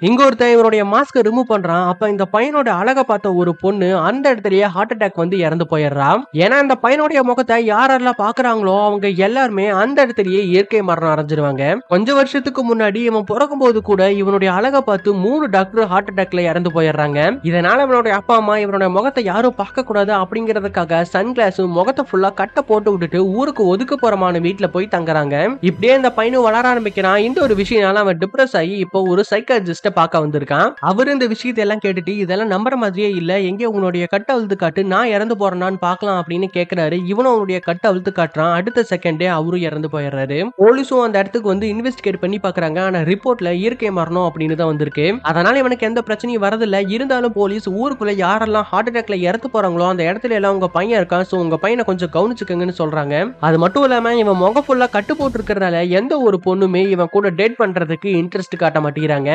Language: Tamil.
இங்க ஒருத்தன் இவனுடைய மாஸ்க் ரிமூவ் பண்றான். அப்ப இந்த பையனோட அழக பார்த்த ஒரு பொண்ணு அந்த இடத்துலயே ஹார்ட் அட்டாக் வந்து இறந்து போயிடுறா. ஏன்னா இந்த பையனுடைய முகத்தை யாரெல்லாம் பாக்குறாங்களோ அவங்க எல்லாருமே அந்த இடத்துலயே இயற்கை மரணம் அடைஞ்சிருவாங்க. கொஞ்ச வருஷத்துக்கு முன்னாடி இவன் பிறக்கும் போது கூட இவனுடைய அழக பார்த்து 3 டாக்டர் ஹார்ட் அட்டாக்ல இறந்து போயிடுறாங்க. இதனால இவனுடைய அப்பா அம்மா இவனுடைய முகத்தை யாரும் பார்க்க கூடாது அப்படிங்கறதுக்காக சன் கிளாஸ் முகத்தை ஃபுல்லா கட்ட போட்டு விட்டுட்டு ஊருக்கு ஒதுக்குப்புறமான வீட்டுல போய் தங்குறாங்க. இப்படியே இந்த பையனும் வளர ஆரம்பிக்கிறான். இந்த ஒரு விஷயம்னால அவன் டிப்ரெஸ் ஆகி இப்போ ஒரு சைக்காலஜிஸ்ட பார்க்க வந்திருக்கான். அவரு இந்த விஷயத்தை எல்லாம் கேட்டுட்டு இதெல்லாம் நம்புற மாதிரியே இல்ல, எங்கே உன்னுடைய கட்ட அழுத்து காட்டு, நான் இறந்து போறேனான்னு பார்க்கலாம் அப்படின்னு கேக்குறாரு. இவனும் அவனுடைய கட்ட அழுத்து காட்டுறான். அடுத்த செகண்டே அவரும் இறந்து போயிடுறாரு. போலீஸும் அந்த இடத்துக்கு வந்து இன்வெஸ்டிகேட் பண்ணி பாக்குறாங்க. ஆனா ரிப்போர்ட்ல இயற்கை மரணம் அப்படின்னு தான் வந்திருக்கு. அதனால இவனுக்கு எந்த பிரச்சனையும் வரதில்ல. இருந்தாலும் போலீஸ் ஊருக்குள்ள யாரெல்லாம் ஹார்ட் அட்டாக்ல இறந்து போறாங்களோ அந்த இடத்துல எல்லாம் உங்க பையன் இருக்கான், சோ உங்க பையனை கொஞ்சம் கவனிச்சுக்கங்கன்னு சொல்றாங்க. அது மட்டும் இல்லாம இவன் முகம் ஃபுல்லா கட்டு போட்டு இருக்கிறதால எந்த ஒரு பொண்ணுமே இவன் கூட டேட் பண்றதுக்கு இன்ட்ரெஸ்ட் காட்ட மாட்டேங்கிறாங்க.